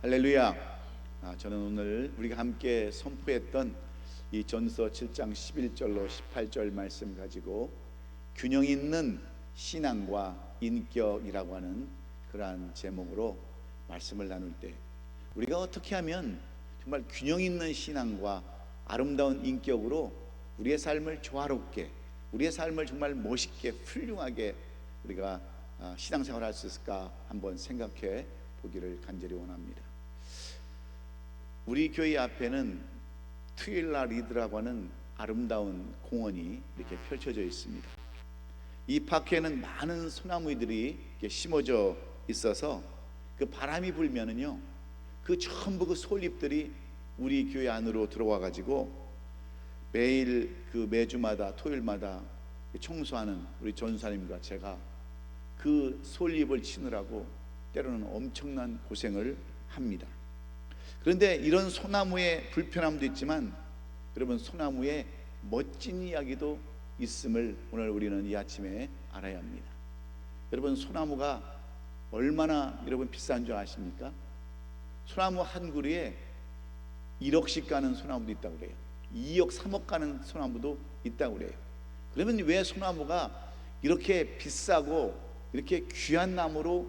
할렐루야. 저는 오늘 우리가 함께 선포했던 이 전서 7장 11절로 18절 말씀 가지고 균형 있는 신앙과 인격이라고 하는 그러한 제목으로 말씀을 나눌 때 우리가 어떻게 하면 정말 균형 있는 신앙과 아름다운 인격으로 우리의 삶을 조화롭게, 우리의 삶을 정말 멋있게 훌륭하게 우리가 신앙생활을 할 수 있을까 한번 생각해 보기를 간절히 원합니다. 우리 교회 앞에는 트윌라 리드라고 하는 아름다운 공원이 이렇게 펼쳐져 있습니다. 이 파크에는 많은 소나무들이 이렇게 심어져 있어서 그 바람이 불면은요, 그 전부 그 솔잎들이 우리 교회 안으로 들어와 가지고 매일 매주마다 토요일마다 청소하는 우리 전사님과 제가 그 솔잎을 치느라고 때로는 엄청난 고생을 합니다. 그런데 이런 소나무의 불편함도 있지만 여러분, 소나무의 멋진 이야기도 있음을 오늘 우리는 이 아침에 알아야 합니다. 여러분, 소나무가 얼마나 여러분 비싼 줄 아십니까? 소나무 한 그루에 1억씩 가는 소나무도 있다고 그래요. 2억, 3억 가는 소나무도 있다고 그래요. 그러면 왜 소나무가 이렇게 비싸고 이렇게 귀한 나무로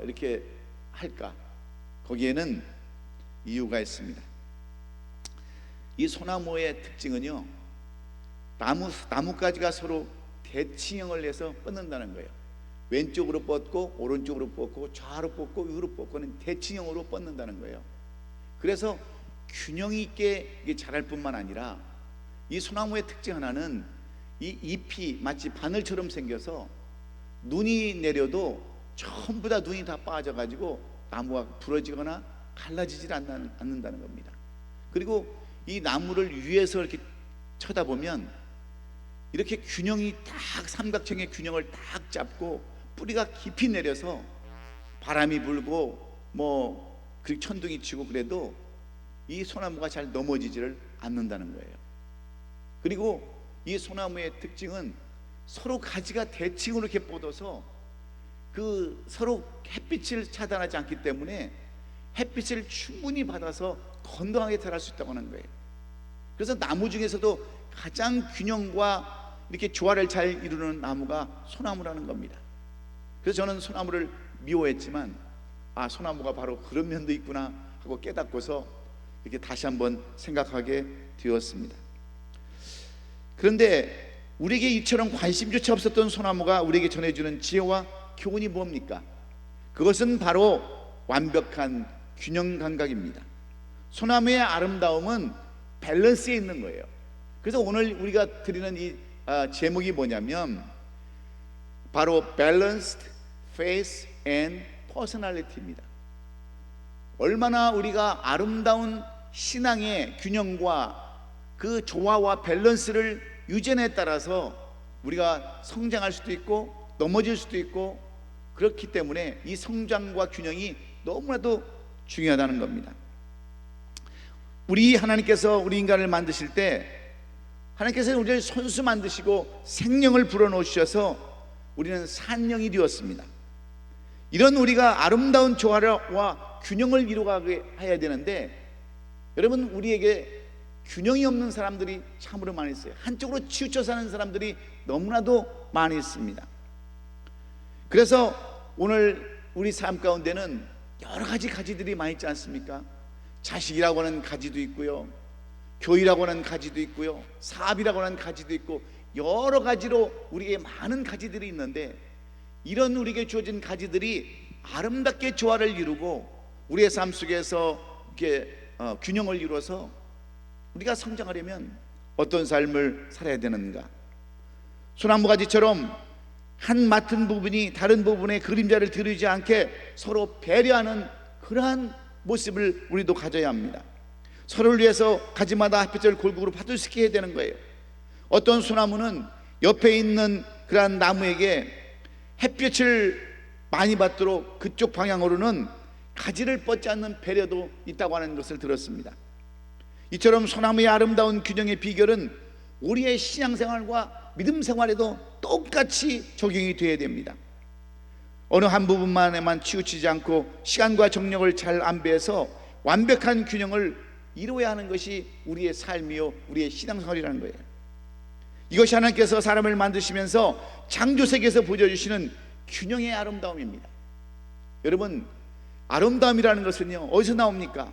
이렇게 할까? 거기에는 이유가 있습니다. 이 소나무의 특징은요, 나뭇가지가 서로 대칭형을 해서 뻗는다는 거예요. 왼쪽으로 뻗고 오른쪽으로 뻗고 좌로 뻗고 위로 뻗고는 대칭형으로 뻗는다는 거예요. 그래서 균형 있게 자랄 뿐만 아니라 이 소나무의 특징 하나는 이 잎이 마치 바늘처럼 생겨서 눈이 내려도 전부 다 눈이 다 빠져가지고 나무가 부러지거나 갈라지질 않는다는 겁니다. 그리고 이 나무를 위에서 이렇게 쳐다보면 이렇게 균형이 딱 삼각형의 균형을 딱 잡고 뿌리가 깊이 내려서 바람이 불고 그리고 천둥이 치고 그래도 이 소나무가 잘 넘어지지를 않는다는 거예요. 그리고 이 소나무의 특징은 서로 가지가 대칭으로 이렇게 뻗어서 서로 햇빛을 차단하지 않기 때문에 햇빛을 충분히 받아서 건강하게 자랄 수 있다고 하는 거예요. 그래서 나무 중에서도 가장 균형과 이렇게 조화를 잘 이루는 나무가 소나무라는 겁니다. 그래서 저는 소나무를 미워했지만 소나무가 바로 그런 면도 있구나 하고 깨닫고서 이렇게 다시 한번 생각하게 되었습니다. 그런데 우리에게 이처럼 관심조차 없었던 소나무가 우리에게 전해주는 지혜와 교훈이 뭡니까? 그것은 바로 완벽한 균형 감각입니다. 소나무의 아름다움은 밸런스에 있는 거예요. 그래서 오늘 우리가 드리는 이 제목이 뭐냐면 바로 Balanced Faith and Personality입니다. 얼마나 우리가 아름다운 신앙의 균형과 그 조화와 밸런스를 유지에 따라서 우리가 성장할 수도 있고 넘어질 수도 있고, 그렇기 때문에 이 성장과 균형이 너무나도 중요하다는 겁니다. 하나님께서 우리 인간을 만드실 때 하나님께서 우리를 손수 만드시고 생명을 불어넣으셔서 우리는 산령이 되었습니다. 이런 우리가 아름다운 조화와 균형을 이루어가게 해야 되는데, 여러분, 우리에게 균형이 없는 사람들이 참으로 많이 있어요. 한쪽으로 치우쳐 사는 사람들이 너무나도 많이 있습니다. 그래서 오늘 우리 삶 가운데는 여러 가지 가지들이 많이 있지 않습니까? 자식이라고 하는 가지도 있고요, 교회라고 하는 가지도 있고요, 사업이라고 하는 가지도 있고, 여러 가지로 우리에게 많은 가지들이 있는데, 이런 우리에게 주어진 가지들이 아름답게 조화를 이루고 우리의 삶 속에서 이렇게 균형을 이루어서 우리가 성장하려면 어떤 삶을 살아야 되는가? 소나무 가지처럼 한 맡은 부분이 다른 부분의 그림자를 드리지 않게 서로 배려하는 그러한 모습을 우리도 가져야 합니다. 서로를 위해서 가지마다 햇빛을 골고루 받을 수 있게 해야 되는 거예요. 어떤 소나무는 옆에 있는 그러한 나무에게 햇빛을 많이 받도록 그쪽 방향으로는 가지를 뻗지 않는 배려도 있다고 하는 것을 들었습니다. 이처럼 소나무의 아름다운 균형의 비결은 우리의 신앙생활과 믿음 생활에도 똑같이 적용이 되어야 됩니다. 어느 한 부분만에만 치우치지 않고 시간과 정력을 잘 안배해서 완벽한 균형을 이루어야 하는 것이 우리의 삶이요 우리의 신앙생활이라는 거예요. 이것이 하나님께서 사람을 만드시면서 창조세계에서 보여주시는 균형의 아름다움입니다. 여러분, 아름다움이라는 것은요 어디서 나옵니까?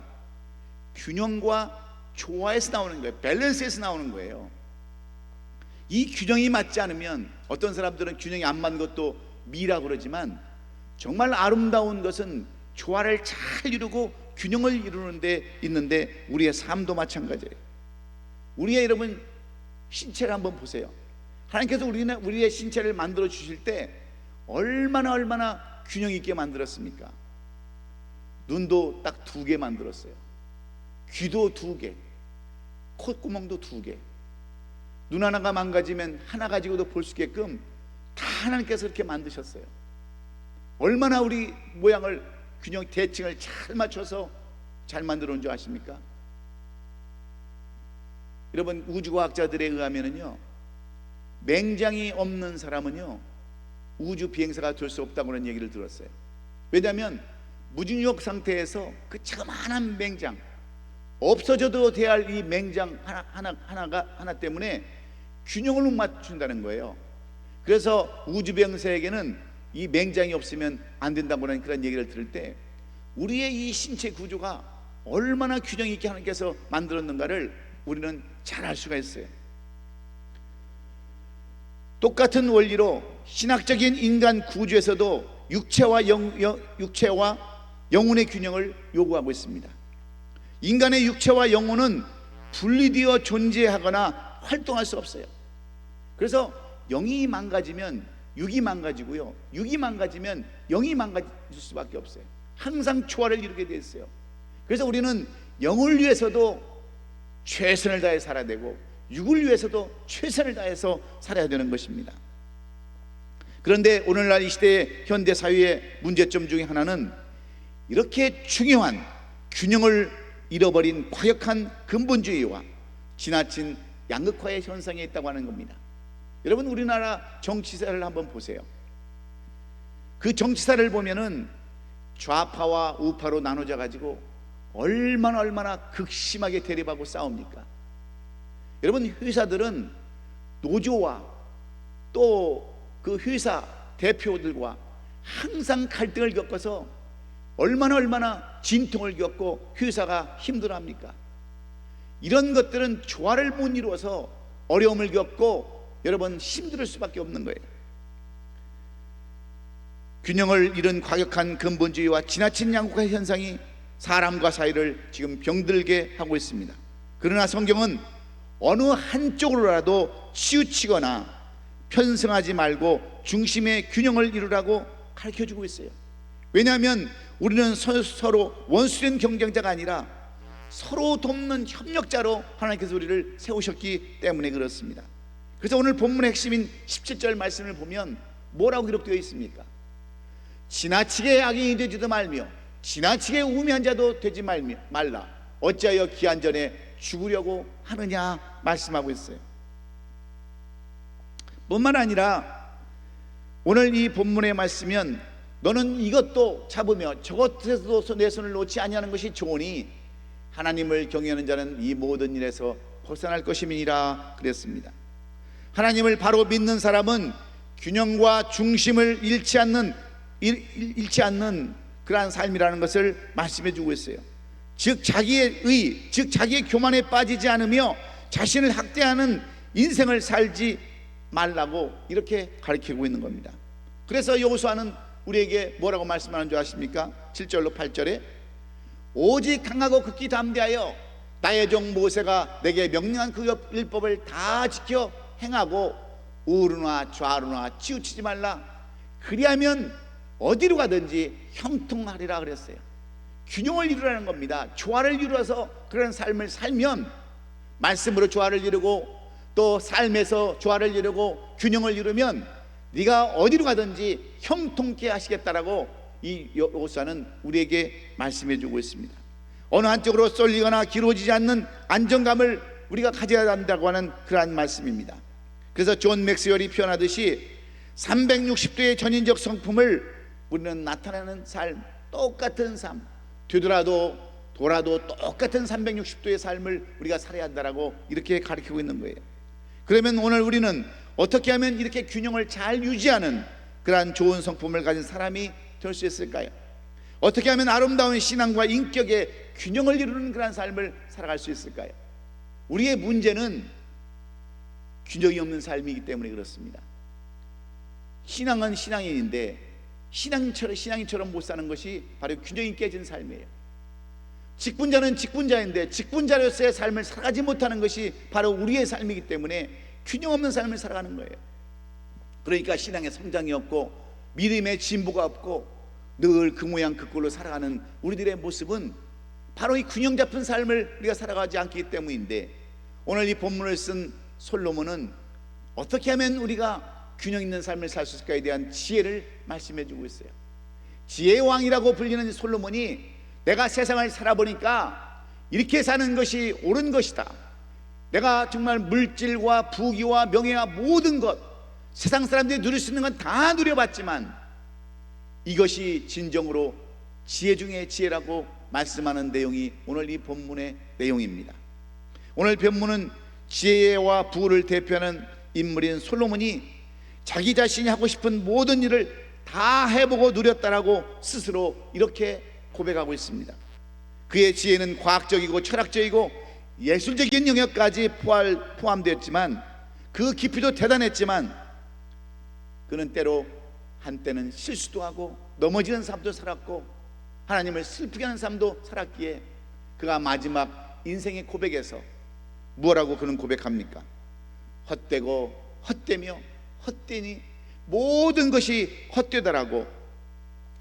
균형과 조화에서 나오는 거예요. 밸런스에서 나오는 거예요. 이 균형이 맞지 않으면, 어떤 사람들은 균형이 안 맞는 것도 미라고 그러지만, 정말 아름다운 것은 조화를 잘 이루고 균형을 이루는 데 있는데, 우리의 삶도 마찬가지예요. 우리의 여러분 신체를 한번 보세요. 하나님께서 우리의 신체를 만들어 주실 때 얼마나 균형 있게 만들었습니까? 눈도 딱 2개 만들었어요. 귀도 2개, 콧구멍도 2개. 눈 하나가 망가지면 하나 가지고도 볼 수 있게끔 다 하나님께서 그렇게 만드셨어요. 얼마나 우리 모양을 균형 대칭을 잘 맞춰서 잘 만들어 놓은 줄 아십니까? 여러분, 우주과학자들에 의하면요 맹장이 없는 사람은요 우주 비행사가 될 수 없다고 하는 얘기를 들었어요. 왜냐하면 무중력 상태에서 그 자그마한 맹장, 없어져도 돼야 할 이 맹장 하나 때문에 균형을 못 맞춘다는 거예요. 그래서 우주병사에게는 이 맹장이 없으면 안 된다고 하는 그런 얘기를 들을 때, 우리의 이 신체 구조가 얼마나 균형 있게 하나님께서 만들었는가를 우리는 잘 알 수가 있어요. 똑같은 원리로 신학적인 인간 구조에서도 육체와 영혼의 균형을 요구하고 있습니다. 인간의 육체와 영혼은 분리되어 존재하거나 활동할 수 없어요. 그래서 영이 망가지면 육이 망가지고요, 육이 망가지면 영이 망가질 수밖에 없어요. 항상 조화를 이루게 되어 있어요. 그래서 우리는 영을 위해서도 최선을 다해 살아야 되고, 육을 위해서도 최선을 다해서 살아야 되는 것입니다. 그런데 오늘날 이 시대의 현대 사회의 문제점 중에 하나는 이렇게 중요한 균형을 잃어버린 과격한 근본주의와 지나친 양극화의 현상이 있다고 하는 겁니다. 여러분, 우리나라 정치사를 한번 보세요. 그 정치사를 보면은 좌파와 우파로 나눠져 가지고 얼마나 극심하게 대립하고 싸웁니까? 여러분, 회사들은 노조와 또 그 회사 대표들과 항상 갈등을 겪어서 얼마나 진통을 겪고 회사가 힘들어합니까? 이런 것들은 조화를 못 이루어서 어려움을 겪고 여러분 힘들 수밖에 없는 거예요. 균형을 잃은 과격한 근본주의와 지나친 양극화 현상이 사람과 사이를 지금 병들게 하고 있습니다. 그러나 성경은 어느 한쪽으로라도 치우치거나 편승하지 말고 중심의 균형을 이루라고 가르쳐주고 있어요. 왜냐하면 우리는 서로 원수된 경쟁자가 아니라 서로 돕는 협력자로 하나님께서 우리를 세우셨기 때문에 그렇습니다. 그래서 오늘 본문의 핵심인 17절 말씀을 보면 뭐라고 기록되어 있습니까? 지나치게 악인이 되지도 말며 지나치게 우매한 자도 되지 말라. 어찌하여 기한 전에 죽으려고 하느냐 말씀하고 있어요. 뿐만 아니라 오늘 이 본문의 말씀은 너는 이것도 잡으며 저것에서도 내 손을 놓지 아니하는 것이 좋으니 하나님을 경외하는 자는 이 모든 일에서 벗어날 것임이니라 그랬습니다. 하나님을 바로 믿는 사람은 균형과 중심을 잃지 않는 그러한 삶이라는 것을 말씀해 주고 있어요. 즉 자기의 교만에 빠지지 않으며 자신을 학대하는 인생을 살지 말라고 이렇게 가르치고 있는 겁니다. 그래서 여호수아는 우리에게 뭐라고 말씀하는 줄 아십니까? 7절로 8절에 오직 강하고 극히 담대하여 나의 종 모세가 내게 명령한 그 율법을 다 지켜 행하고 우르나 좌르나 치우치지 말라. 그리하면 어디로 가든지 형통하리라 그랬어요. 균형을 이루라는 겁니다. 조화를 이루어서 그런 삶을 살면, 말씀으로 조화를 이루고 또 삶에서 조화를 이루고 균형을 이루면 네가 어디로 가든지 형통케 하시겠다라고 이 여호수아는 우리에게 말씀해 주고 있습니다. 어느 한쪽으로 쏠리거나 길어지지 않는 안정감을 우리가 가져야 한다고 하는 그러한 말씀입니다. 그래서 존 맥스웰이 표현하듯이 360도의 전인적 성품을 우리는 나타나는 삶, 똑같은 삶, 되돌아도 돌아도 똑같은 360도의 삶을 우리가 살아야 한다라고 이렇게 가르치고 있는 거예요. 그러면 오늘 우리는 어떻게 하면 이렇게 균형을 잘 유지하는 그러한 좋은 성품을 가진 사람이 될 수 있을까요? 어떻게 하면 아름다운 신앙과 인격의 균형을 이루는 그러한 삶을 살아갈 수 있을까요? 우리의 문제는 균형이 없는 삶이기 때문에 그렇습니다. 신앙은 신앙인인데 신앙인처럼 못 사는 것이 바로 균형이 깨진 삶이에요. 직분자는 직분자인데 직분자로서의 삶을 살아가지 못하는 것이 바로 우리의 삶이기 때문에 균형 없는 삶을 살아가는 거예요. 그러니까 신앙의 성장이 없고 믿음의 진보가 없고 늘 그 모양 그 꼴로 살아가는 우리들의 모습은 바로 이 균형 잡힌 삶을 우리가 살아가지 않기 때문인데, 오늘 이 본문을 쓴 솔로몬은 어떻게 하면 우리가 균형 있는 삶을 살 수 있을까에 대한 지혜를 말씀해 주고 있어요. 지혜의 왕이라고 불리는 솔로몬이 내가 세상을 살아보니까 이렇게 사는 것이 옳은 것이다, 내가 정말 물질과 부귀와 명예와 모든 것, 세상 사람들이 누릴 수 있는 건 다 누려봤지만 이것이 진정으로 지혜 중의 지혜라고 말씀하는 내용이 오늘 이 본문의 내용입니다. 오늘 본문은 지혜와 부를 대표하는 인물인 솔로몬이 자기 자신이 하고 싶은 모든 일을 다 해보고 누렸다라고 스스로 이렇게 고백하고 있습니다. 그의 지혜는 과학적이고 철학적이고 예술적인 영역까지 포함되었지만 그 깊이도 대단했지만 그는 때로 한때는 실수도 하고 넘어지는 삶도 살았고 하나님을 슬프게 하는 삶도 살았기에 그가 마지막 인생의 고백에서 뭐라고 그는 고백합니까? 헛되고 헛되며 헛되니 모든 것이 헛되다라고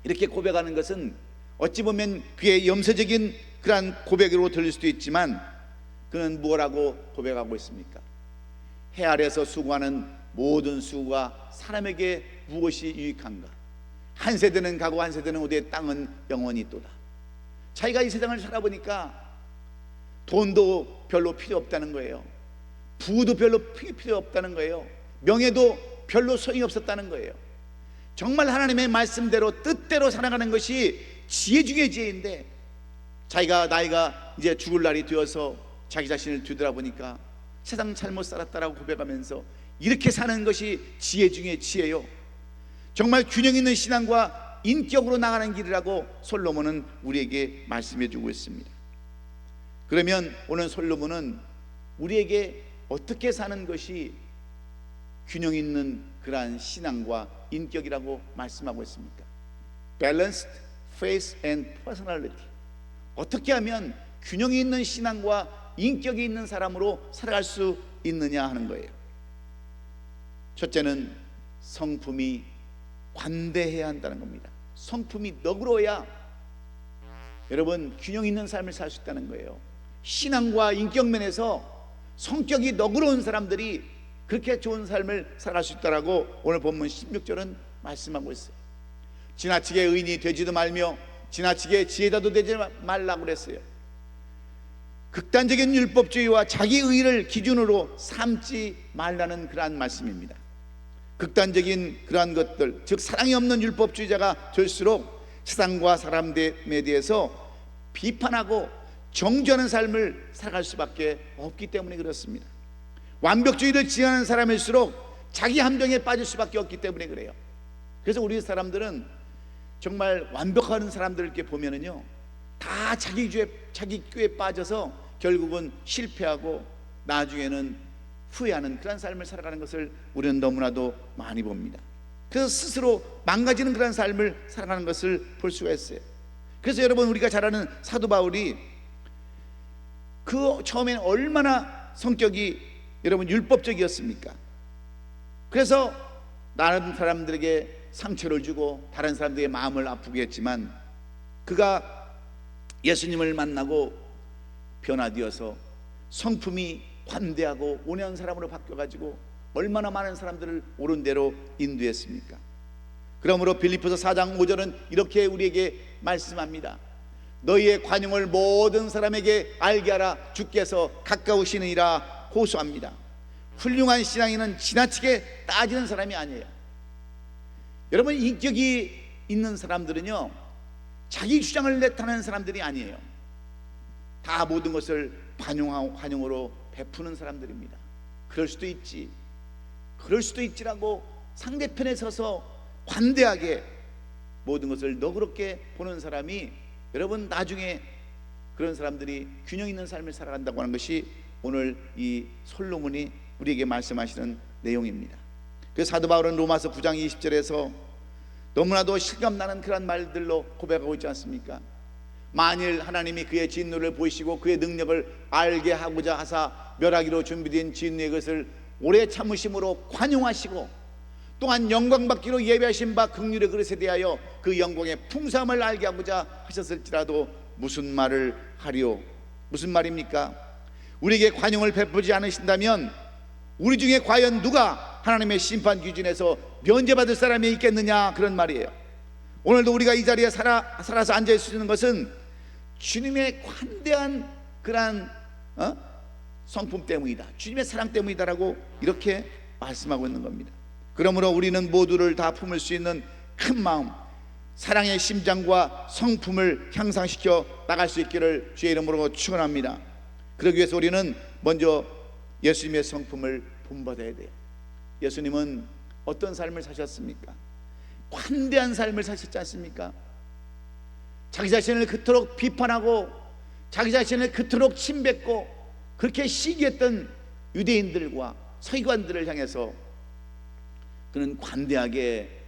이렇게 고백하는 것은 어찌 보면 그의 염세적인 그러한 고백으로 들릴 수도 있지만 그는 뭐라고 고백하고 있습니까? 해 아래서 수고하는 모든 수고가 사람에게 무엇이 유익한가? 한 세대는 가고 한 세대는 오되 땅은 영원히 있도다. 자기가 이 세상을 살아보니까 돈도 별로 필요 없다는 거예요. 부도 별로 필요 없다는 거예요. 명예도 별로 소용이 없었다는 거예요. 정말 하나님의 말씀대로 뜻대로 살아가는 것이 지혜 중의 지혜인데, 자기가 나이가 이제 죽을 날이 되어서 자기 자신을 뒤돌아보니까 세상 잘못 살았다라고 고백하면서 이렇게 사는 것이 지혜 중의 지혜요, 정말 균형 있는 신앙과 인격으로 나가는 길이라고 솔로몬은 우리에게 말씀해 주고 있습니다. 그러면 오늘 솔로몬은 우리에게 어떻게 사는 것이 균형 있는 그러한 신앙과 인격이라고 말씀하고 있습니까? Balanced faith and personality. 어떻게 하면 균형이 있는 신앙과 인격이 있는 사람으로 살아갈 수 있느냐 하는 거예요. 첫째는 성품이 관대해야 한다는 겁니다. 성품이 너그러워야 여러분 균형 있는 삶을 살 수 있다는 거예요. 신앙과 인격 면에서 성격이 너그러운 사람들이 그렇게 좋은 삶을 살아갈 수 있다라고 오늘 본문 16절은 말씀하고 있어요. 지나치게 의인이 되지도 말며 지나치게 지혜자도 되지 말라고 그랬어요. 극단적인 율법주의와 자기 의의를 기준으로 삼지 말라는 그러한 말씀입니다. 극단적인 그러한 것들, 즉 사랑이 없는 율법주의자가 될수록 세상과 사람들에 대해서 비판하고 정죄하는 삶을 살아갈 수밖에 없기 때문에 그렇습니다. 완벽주의를 지향하는 사람일수록 자기 함정에 빠질 수밖에 없기 때문에 그래요. 그래서 우리 사람들은 정말 완벽한 사람들을 이렇게 보면은요, 다 자기 꾀에 빠져서 결국은 실패하고 나중에는 후회하는 그런 삶을 살아가는 것을 우리는 너무나도 많이 봅니다. 그래서 스스로 망가지는 그런 삶을 살아가는 것을 볼 수가 있어요. 그래서 여러분, 우리가 잘 아는 사도 바울이 그 처음에는 얼마나 성격이 여러분 율법적이었습니까? 그래서 다른 사람들에게 상처를 주고 다른 사람들의 마음을 아프게 했지만 그가 예수님을 만나고 변화되어서 성품이 관대하고 온유한 사람으로 바뀌어가지고 얼마나 많은 사람들을 옳은 대로 인도했습니까? 그러므로 빌립보서 4장 5절은 이렇게 우리에게 말씀합니다. 너희의 관용을 모든 사람에게 알게 하라. 주께서 가까우시느니라 호소합니다. 훌륭한 신앙인은 지나치게 따지는 사람이 아니에요. 여러분, 인격이 있는 사람들은요, 자기 주장을 나타내는 사람들이 아니에요. 다 모든 것을 관용으로 베푸는 사람들입니다. 그럴 수도 있지, 그럴 수도 있지라고 상대편에 서서 관대하게 모든 것을 너그럽게 보는 사람이, 여러분, 나중에 그런 사람들이 균형 있는 삶을 살아간다고 하는 것이 오늘 이 솔로몬이 우리에게 말씀하시는 내용입니다. 그래서 사도 바울은 로마서 9장 20절에서 너무나도 실감나는 그런 말들로 고백하고 있지 않습니까? 만일 하나님이 그의 진노를 보이시고 그의 능력을 알게 하고자 하사 멸하기로 준비된 진노의 것을 오래 참으심으로 관용하시고, 또한 영광받기로 예비하신 바 긍휼의 그릇에 대하여 그 영광의 풍성함을 알게 하고자 하셨을지라도 무슨 말을 하리요? 무슨 말입니까? 우리에게 관용을 베푸지 않으신다면 우리 중에 과연 누가 하나님의 심판 기준에서 면제받을 사람이 있겠느냐, 그런 말이에요. 오늘도 우리가 이 자리에 살아서 앉아 있을 수 있는 것은 주님의 관대한 그러한 성품 때문이다, 주님의 사랑 때문이다라고 이렇게 말씀하고 있는 겁니다. 그러므로 우리는 모두를 다 품을 수 있는 큰 마음, 사랑의 심장과 성품을 향상시켜 나갈 수 있기를 주의 이름으로 축원합니다. 그러기 위해서 우리는 먼저 예수님의 성품을 본받아야 돼요. 예수님은 어떤 삶을 사셨습니까? 관대한 삶을 사셨지 않습니까? 자기 자신을 그토록 비판하고 자기 자신을 그토록 침뱉고 그렇게 시기했던 유대인들과 서기관들을 향해서 그는 관대하게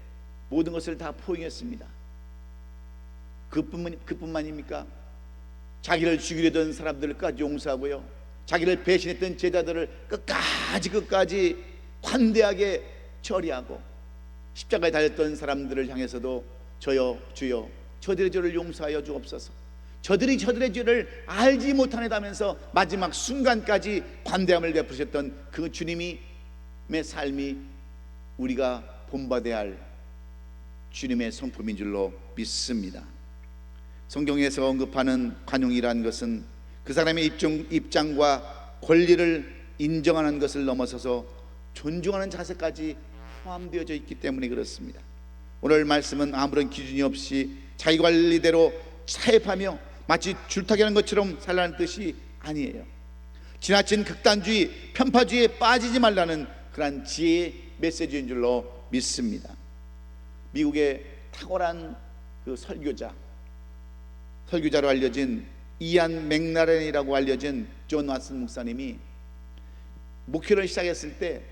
모든 것을 다 포용했습니다. 그뿐만입니까? 자기를 죽이려던 사람들까지 용서하고요, 자기를 배신했던 제자들을 끝까지 관대하게 처리하고, 십자가에 달렸던 사람들을 향해서도 저여 주여 저들의 죄를 용서하여 주옵소서, 저들이 저들의 죄를 알지 못하네다면서 마지막 순간까지 관대함을 베푸셨던 그 주님의 삶이 우리가 본받아야 할 주님의 성품인 줄로 믿습니다. 성경에서 언급하는 관용이라는 것은 그 사람의 입장과 권리를 인정하는 것을 넘어서서 존중하는 자세까지 포함되어져 있기 때문에 그렇습니다. 오늘 말씀은 아무런 기준이 없이 자기 관리대로 사입하며 마치 줄타기하는 것처럼 살라는 뜻이 아니에요. 지나친 극단주의, 편파주의에 빠지지 말라는 그러한 지혜의 메시지인 줄로 믿습니다. 미국의 탁월한 그 설교자로 알려진 이안 맥라렌이라고 알려진 존 왓슨 목사님이 목회를 시작했을 때,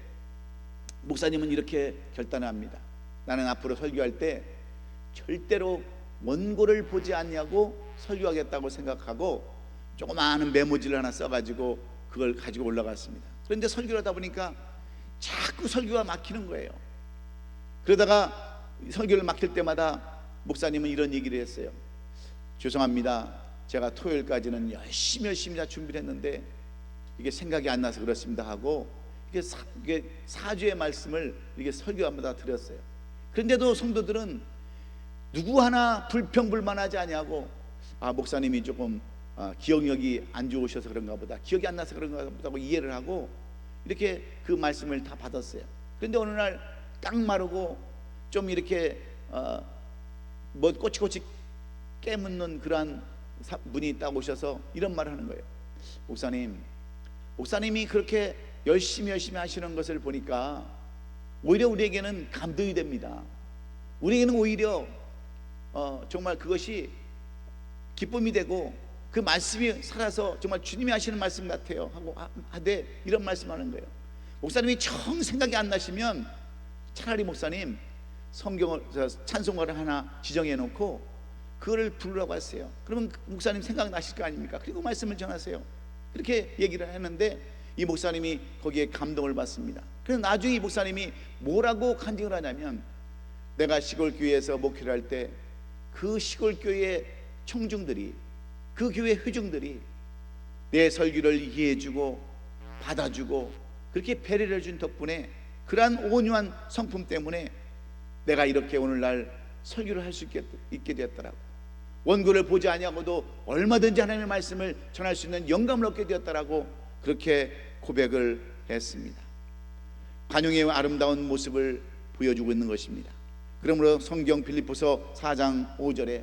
목사님은 이렇게 결단을 합니다. 나는 앞으로 설교할 때 절대로 원고를 보지 않냐고 설교하겠다고 생각하고 조그마한 메모지를 하나 써가지고 그걸 가지고 올라갔습니다. 그런데 설교를 하다 보니까 자꾸 설교가 막히는 거예요. 그러다가 설교를 막힐 때마다 목사님은 이런 얘기를 했어요. 죄송합니다, 제가 토요일까지는 열심히 다 준비를 했는데 이게 생각이 안 나서 그렇습니다 하고 이게 사주의 말씀을 이렇게 설교하마다 드렸어요. 그런데도 성도들은 누구 하나 불평불만하지 아니하고, 목사님이 조금 기억력이 안 좋으셔서 그런가 보다, 기억이 안 나서 그런가 보다 하고 이해를 하고 이렇게 그 말씀을 다 받았어요. 그런데 어느 날 깡마르고 좀 이렇게 뭐 꼬치꼬치 깨묻는 그러한 분이 딱 오셔서 이런 말을 하는 거예요. 목사님이 그렇게 열심히 하시는 것을 보니까 오히려 우리에게는 감동이 됩니다. 우리에게는 오히려 정말 그것이 기쁨이 되고 그 말씀이 살아서 정말 주님이 하시는 말씀 같아요 하고 하되 이런 말씀하는 거예요. 목사님이 정 생각이 안 나시면 차라리 목사님 성경을 찬송가를 하나 지정해 놓고 그거를 부르라고 하세요. 그러면 목사님 생각나실 거 아닙니까? 그리고 말씀을 전하세요. 그렇게 얘기를 했는데 이 목사님이 거기에 감동을 받습니다. 그래서 나중에 이 목사님이 뭐라고 간증을 하냐면, 내가 시골교회에서 목회를 할 때 그 시골교회 청중들이, 그 교회 회중들이 내 설교를 이해해주고 받아주고 그렇게 배려를 해준 덕분에, 그러한 온유한 성품 때문에 내가 이렇게 오늘날 설교를 할 수 있게 되었더라고. 원고를 보지 아니하고도 얼마든지 하나님의 말씀을 전할 수 있는 영감을 얻게 되었다라고 그렇게 고백을 했습니다. 관용의 아름다운 모습을 보여주고 있는 것입니다. 그러므로 성경 빌립보서 4장 5절에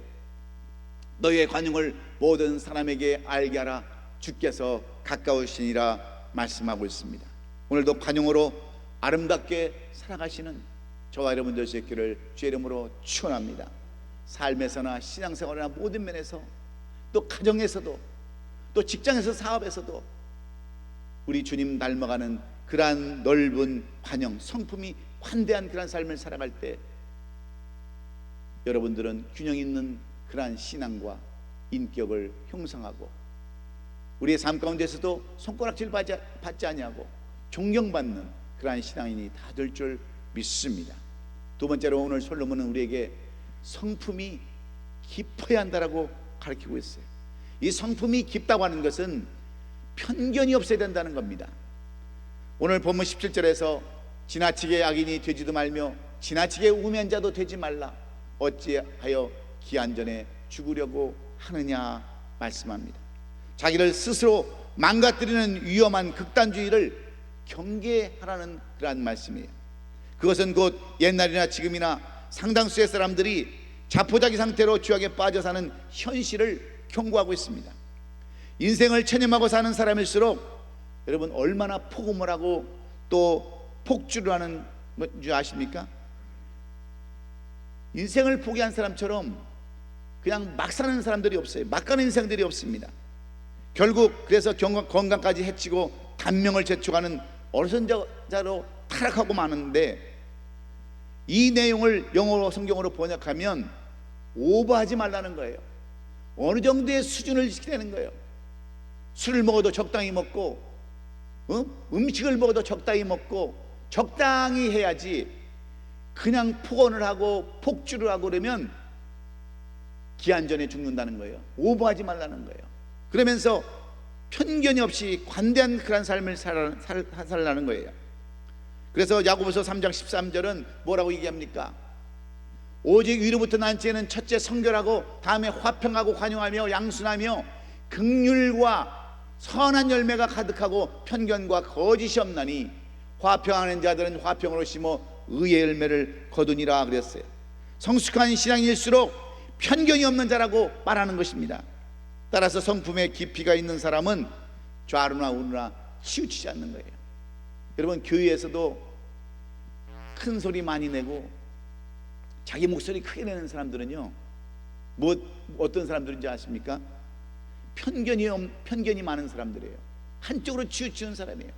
너희의 관용을 모든 사람에게 알게 하라 주께서 가까우시니라 말씀하고 있습니다. 오늘도 관용으로 아름답게 살아가시는 저와 여러분 될 수 있기를 주의 이름으로 축원합니다. 삶에서나 신앙생활이나 모든 면에서, 또 가정에서도, 또 직장에서, 사업에서도 우리 주님 닮아가는 그러한 넓은 관용, 성품이 관대한 그러한 삶을 살아갈 때 여러분들은 균형 있는 그러한 신앙과 인격을 형성하고 우리의 삶 가운데서도 손가락질 받지 아니하고 존경받는 그러한 신앙인이 다 될 줄 믿습니다. 두 번째로 오늘 솔로몬은 우리에게 성품이 깊어야 한다라고 가르치고 있어요. 이 성품이 깊다고 하는 것은 편견이 없어야 된다는 겁니다. 오늘 본문 17절에서 지나치게 악인이 되지도 말며 지나치게 우매한 자도 되지 말라 어찌하여 기한 전에 죽으려고 하느냐 말씀합니다. 자기를 스스로 망가뜨리는 위험한 극단주의를 경계하라는 그러한 말씀이에요. 그것은 곧 옛날이나 지금이나 상당수의 사람들이 자포자기 상태로 죄악에 빠져 사는 현실을 경고하고 있습니다. 인생을 체념하고 사는 사람일수록 여러분 얼마나 폭음을 하고 또 폭주를 하는 줄 아십니까? 인생을 포기한 사람처럼 그냥 막 사는 사람들이 없어요. 막 가는 인생들이 없습니다. 결국 그래서 건강까지 해치고 단명을 재촉하는 어리선자로 타락하고 마는데, 이 내용을 영어로 성경으로 번역하면 오버하지 말라는 거예요. 어느 정도의 수준을 지키라는 거예요. 술을 먹어도 적당히 먹고, 음식을 먹어도 적당히 먹고, 적당히 해야지 그냥 폭언을 하고 폭주를 하고 그러면 기한 전에 죽는다는 거예요. 오버하지 말라는 거예요. 그러면서 편견이 없이 관대한 그런 삶을 살라는 거예요. 그래서 야고보서 3장 13절은 뭐라고 얘기합니까? 오직 위로부터 난 지혜는 첫째 성결하고 다음에 화평하고 관용하며 양순하며 긍휼과 선한 열매가 가득하고 편견과 거짓이 없나니 화평하는 자들은 화평으로 심어 의의 열매를 거두니라 그랬어요. 성숙한 신앙일수록 편견이 없는 자라고 말하는 것입니다. 따라서 성품에 깊이가 있는 사람은 좌우나 우르나 치우치지 않는 거예요. 여러분, 교회에서도 큰 소리 많이 내고 자기 목소리 크게 내는 사람들은요, 어떤 사람들인지 아십니까? 편견이 많은 사람들이에요. 한쪽으로 치우치는 사람이에요.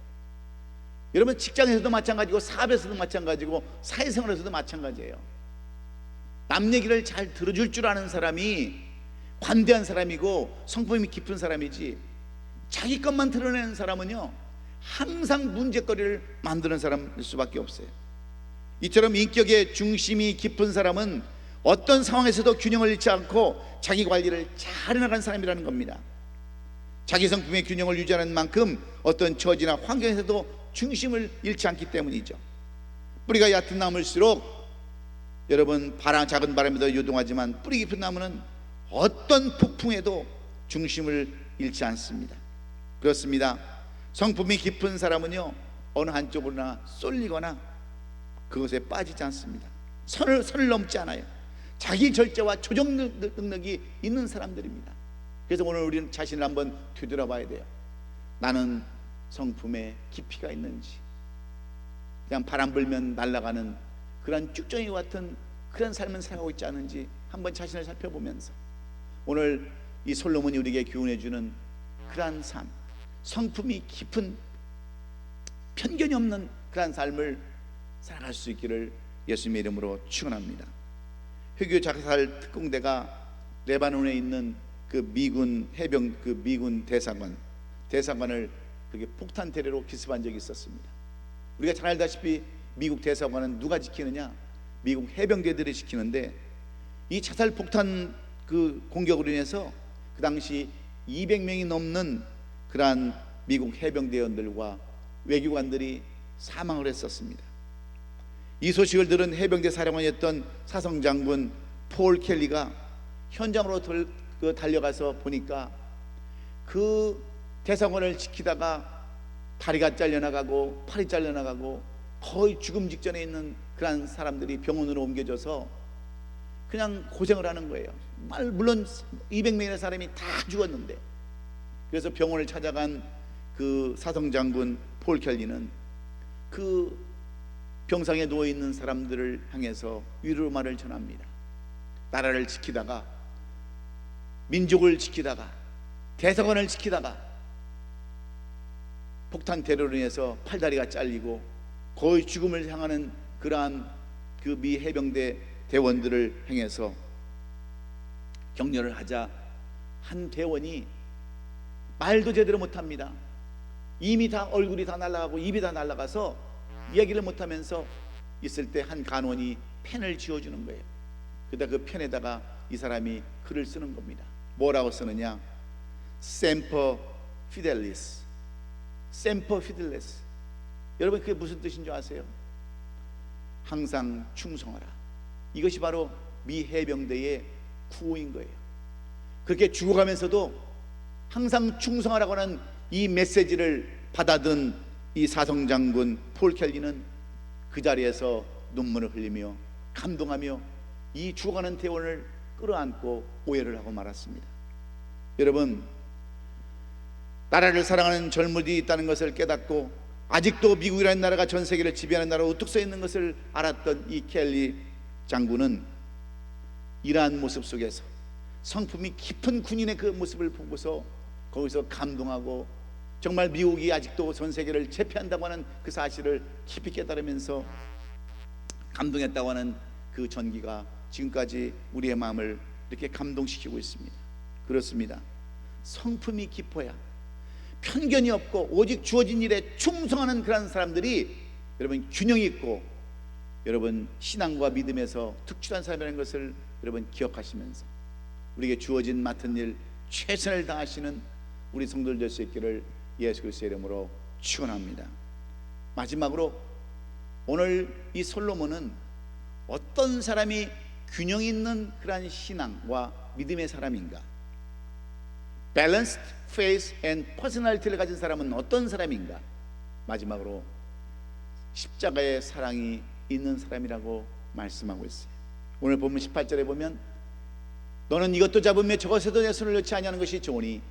여러분, 직장에서도 마찬가지고 사업에서도 마찬가지고 사회생활에서도 마찬가지예요. 남 얘기를 잘 들어줄 줄 아는 사람이 관대한 사람이고 성품이 깊은 사람이지, 자기 것만 드러내는 사람은요 항상 문제거리를 만드는 사람일 수밖에 없어요. 이처럼 인격의 중심이 깊은 사람은 어떤 상황에서도 균형을 잃지 않고 자기 관리를 잘 해나가는 사람이라는 겁니다. 자기 성품의 균형을 유지하는 만큼 어떤 처지나 환경에서도 중심을 잃지 않기 때문이죠. 뿌리가 얕은 나무일수록 여러분, 작은 바람에도 요동하지만 뿌리 깊은 나무는 어떤 폭풍에도 중심을 잃지 않습니다. 그렇습니다. 성품이 깊은 사람은요 어느 한쪽으로나 쏠리거나 그것에 빠지지 않습니다. 선을 넘지 않아요. 자기 절제와 조정 능력이 있는 사람들입니다. 그래서 오늘 우리는 자신을 한번 되돌아봐야 돼요. 나는 성품에 깊이가 있는지, 그냥 바람 불면 날아가는 그런 쭉정이 같은 그런 삶을 살아가고 있지 않은지 한번 자신을 살펴보면서 오늘 이 솔로몬이 우리에게 교훈해 주는 그러한 삶, 성품이 깊은 편견이 없는 그러한 삶을 살아갈 수 있기를 예수님의 이름으로 축원합니다. 회교 자살 특공대가 레바논에 있는 그 미군 해병 미군 대사관을 그게 폭탄 테러로 기습한 적이 있었습니다. 우리가 잘 알다시피 미국 대사관은 누가 지키느냐? 미국 해병대들이 지키는데, 이 자살 폭탄 그 공격으로 인해서 그 당시 200명이 넘는 그러한 미국 해병대원들과 외교관들이 사망을 했었습니다. 이 소식을 들은 해병대 사령관이었던 사성장군 폴 켈리가 현장으로 달려가서 보니까 그 대사관을 지키다가 다리가 잘려나가고 팔이 잘려나가고 거의 죽음 직전에 있는 그런 사람들이 병원으로 옮겨져서 그냥 고생을 하는 거예요. 물론 200명의 사람이 다 죽었는데, 그래서 병원을 찾아간 그 사성장군 폴 켈리는 그 병상에 누워 있는 사람들을 향해서 위로 말을 전합니다. 나라를 지키다가, 민족을 지키다가, 대사관을 지키다가 폭탄 테러로 인해서 팔다리가 잘리고 거의 죽음을 향하는 그러한 그 미 해병대 대원들을 향해서 격려를 하자 한 대원이 말도 제대로 못합니다. 이미 다 얼굴이 다 날아가고 입이 다 날아가서 이야기를 못하면서 있을 때 한 간원이 펜을 쥐어주는 거예요. 그러다 그 펜에다가 이 사람이 글을 쓰는 겁니다. 뭐라고 쓰느냐? Semper Fidelis, Semper Fidelis. 여러분, 그게 무슨 뜻인 줄 아세요? 항상 충성하라. 이것이 바로 미 해병대의 구호인 거예요. 그렇게 죽어가면서도 항상 충성하라고 하는 이 메시지를 받아든 이 사성장군 폴 켈리는 그 자리에서 눈물을 흘리며 감동하며 이 죽어가는 대원을 끌어안고 오해를 하고 말았습니다. 여러분, 나라를 사랑하는 젊은이들이 있다는 것을 깨닫고 아직도 미국이라는 나라가 전 세계를 지배하는 나라로 우뚝 서 있는 것을 알았던 이 켈리 장군은 이러한 모습 속에서 성품이 깊은 군인의 그 모습을 보고서 거기서 감동하고 정말 미국이 아직도 전 세계를 제패한다고 하는 그 사실을 깊이 깨달으면서 감동했다고 하는 그 전기가 지금까지 우리의 마음을 이렇게 감동시키고 있습니다. 그렇습니다. 성품이 깊어야, 편견이 없고 오직 주어진 일에 충성하는 그런 사람들이 여러분 균형이 있고 여러분 신앙과 믿음에서 특출한 사람이라는 것을 여러분 기억하시면서 우리에게 주어진 맡은 일 최선을 다하시는 우리 성도들 될 수 있기를 예수 그리스도의 이름으로 축원합니다. 마지막으로 오늘 이 솔로몬은 어떤 사람이 균형 있는 그러한 신앙과 믿음의 사람인가, Balanced faith and personality를 가진 사람은 어떤 사람인가, 마지막으로 십자가의 사랑이 있는 사람이라고 말씀하고 있어요. 오늘 보면 18절에 보면 너는 이것도 잡으며 저것에도 내 손을 넣지 아니하는 것이 좋으니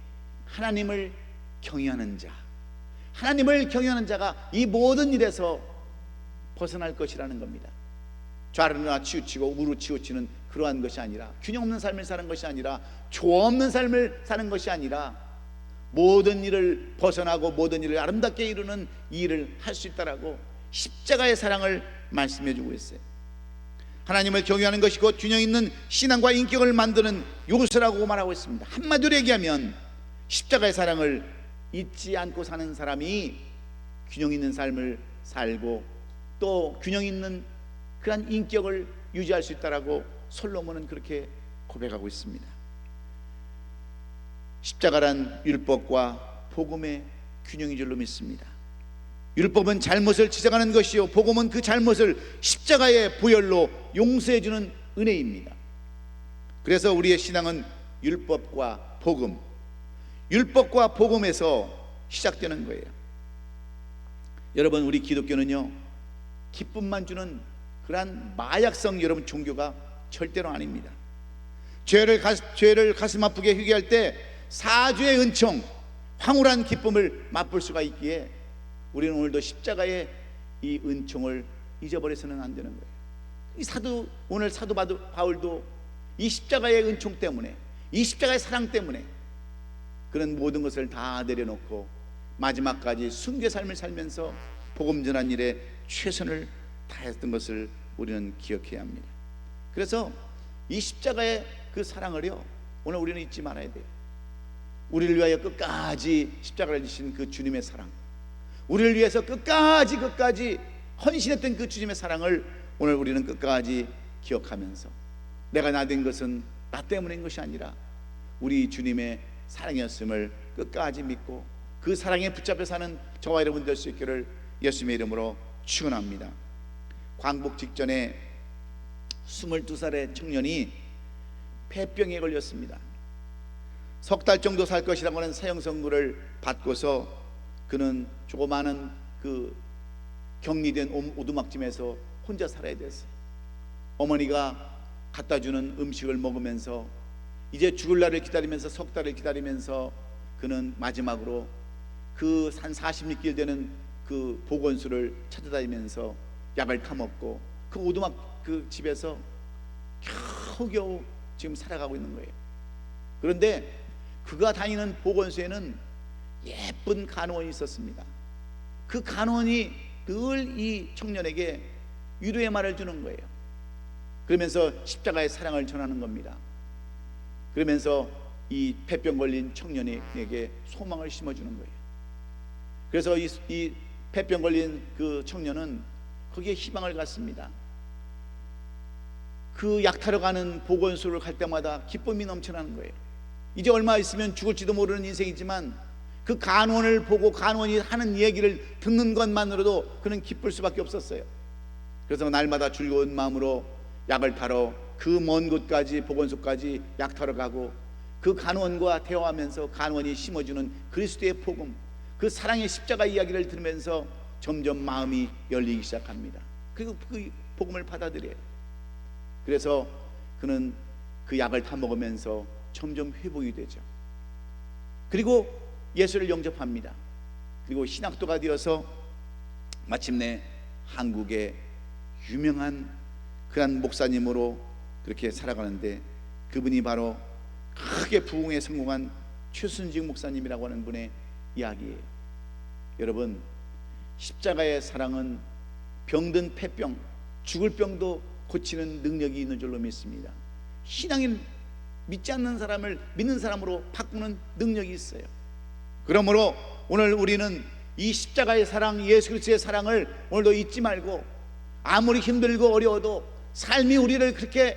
하나님을 경외하는 자, 하나님을 경외하는 자가 이 모든 일에서 벗어날 것이라는 겁니다. 좌르르나 치우치고 우르 치우치는 그러한 것이 아니라, 균형 없는 삶을 사는 것이 아니라, 조화 없는 삶을 사는 것이 아니라 모든 일을 벗어나고 모든 일을 아름답게 이루는 이 일을 할 수 있다라고 십자가의 사랑을 말씀해 주고 있어요. 하나님을 경외하는 것이 곧 균형 있는 신앙과 인격을 만드는 요소라고 말하고 있습니다. 한마디로 얘기하면 십자가의 사랑을 잊지 않고 사는 사람이 균형 있는 삶을 살고 또 균형 있는 그런 인격을 유지할 수 있다라고 솔로몬은 그렇게 고백하고 있습니다. 십자가란 율법과 복음의 균형인 줄로 믿습니다. 율법은 잘못을 지적하는 것이요, 복음은 그 잘못을 십자가의 보혈로 용서해 주는 은혜입니다. 그래서 우리의 신앙은 율법과 복음, 율법과 복음에서 시작되는 거예요. 여러분, 우리 기독교는요 기쁨만 주는 그러한 마약성 여러분 종교가 절대로 아닙니다. 죄를 가슴 아프게 회개할 때 사주의 은총, 황홀한 기쁨을 맛볼 수가 있기에 우리는 오늘도 십자가의 이 은총을 잊어버려서는 안 되는 거예요. 오늘 사도 바울도 이 십자가의 은총 때문에, 이 십자가의 사랑 때문에 그런 모든 것을 다 내려놓고 마지막까지 순교 삶을 살면서 복음 전한 일에 최선을 다했던 것을 우리는 기억해야 합니다. 그래서 이 십자가의 그 사랑을요 오늘 우리는 잊지 말아야 돼요. 우리를 위하여 끝까지 십자가를 지신 그 주님의 사랑, 우리를 위해서 끝까지 헌신했던 그 주님의 사랑을 오늘 우리는 끝까지 기억하면서 내가 나 된 것은 나 때문인 것이 아니라 우리 주님의 사랑이었음을 끝까지 믿고 그 사랑에 붙잡혀 사는 저와 여러분 될 수 있기를 예수님의 이름으로 축원합니다. 광복 직전에 22살의 청년이 폐병에 걸렸습니다. 석 달 정도 살 것이라고 하는 사형 선고를 받고서 그는 조그마한 그 격리된 오두막짐에서 혼자 살아야 됐어요. 어머니가 갖다 주는 음식을 먹으면서 이제 죽을 날을 기다리면서 석 달을 기다리면서 그는 마지막으로 그 한 40리길 되는 그 보건소를 찾아다니면서 약을 타먹고 그 오두막 그 집에서 겨우겨우 지금 살아가고 있는 거예요. 그런데 그가 다니는 보건소에는 예쁜 간호원이 있었습니다. 그 간호원이 늘 이 청년에게 위로의 말을 주는 거예요. 그러면서 십자가의 사랑을 전하는 겁니다. 그러면서 이 폐병 걸린 청년에게 소망을 심어주는 거예요. 그래서 이 폐병 걸린 그 청년은 거기에 희망을 갖습니다. 그 약타러 가는 보건소를 갈 때마다 기쁨이 넘쳐나는 거예요. 이제 얼마 있으면 죽을지도 모르는 인생이지만 그 간원을 보고 간원이 하는 얘기를 듣는 것만으로도 그는 기쁠 수밖에 없었어요. 그래서 날마다 즐거운 마음으로 약을 타러 그 먼 곳까지 보건소까지 약 타러 가고 그 간원과 대화하면서 간원이 심어주는 그리스도의 복음, 그 사랑의 십자가 이야기를 들으면서 점점 마음이 열리기 시작합니다. 그리고 그 복음을 받아들여요. 그래서 그는 그 약을 타 먹으면서 점점 회복이 되죠. 그리고 예수를 영접합니다. 그리고 신학도가 되어서 마침내 한국의 유명한 그한 목사님으로 그렇게 살아가는데, 그분이 바로 크게 부흥에 성공한 최순직 목사님이라고 하는 분의 이야기예요. 여러분, 십자가의 사랑은 병든 폐병, 죽을 병도 고치는 능력이 있는 줄로 믿습니다. 신앙인 믿지 않는 사람을 믿는 사람으로 바꾸는 능력이 있어요. 그러므로 오늘 우리는 이 십자가의 사랑, 예수 그리스도의 사랑을 오늘도 잊지 말고, 아무리 힘들고 어려워도, 삶이 우리를 그렇게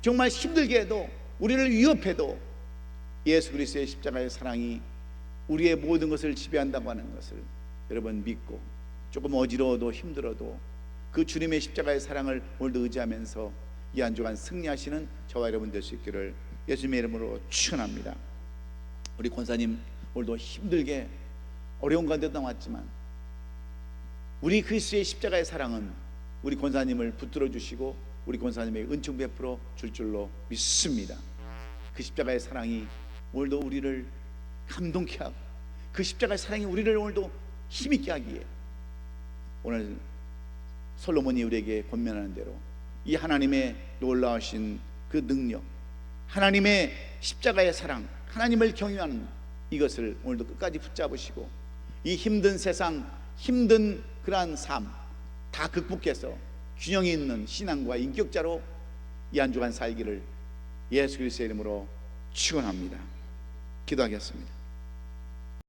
정말 힘들게 해도, 우리를 위협해도 예수 그리스도의 십자가의 사랑이 우리의 모든 것을 지배한다고 하는 것을 여러분 믿고, 조금 어지러워도 힘들어도 그 주님의 십자가의 사랑을 오늘도 의지하면서 이 한 주간 승리하시는 저와 여러분 될 수 있기를 예수님의 이름으로 축원합니다. 우리 권사님 오늘도 힘들게 어려운 가운데 나왔지만 우리 그리스도의 십자가의 사랑은 우리 권사님을 붙들어 주시고 우리 권사님의 은총 베풀어 줄 줄로 믿습니다. 그 십자가의 사랑이 오늘도 우리를 감동케 하고, 그 십자가의 사랑이 우리를 오늘도 힘있게 하기에, 오늘 솔로몬이 우리에게 권면하는 대로 이 하나님의 놀라우신 그 능력, 하나님의 십자가의 사랑, 하나님을 경외하는 이것을 오늘도 끝까지 붙잡으시고, 이 힘든 세상, 힘든 그러한 삶 다 극복해서 균형이 있는 신앙과 인격자로 이 한 주간 살기를 예수 그리스도의 이름으로 축원합니다. 기도하겠습니다.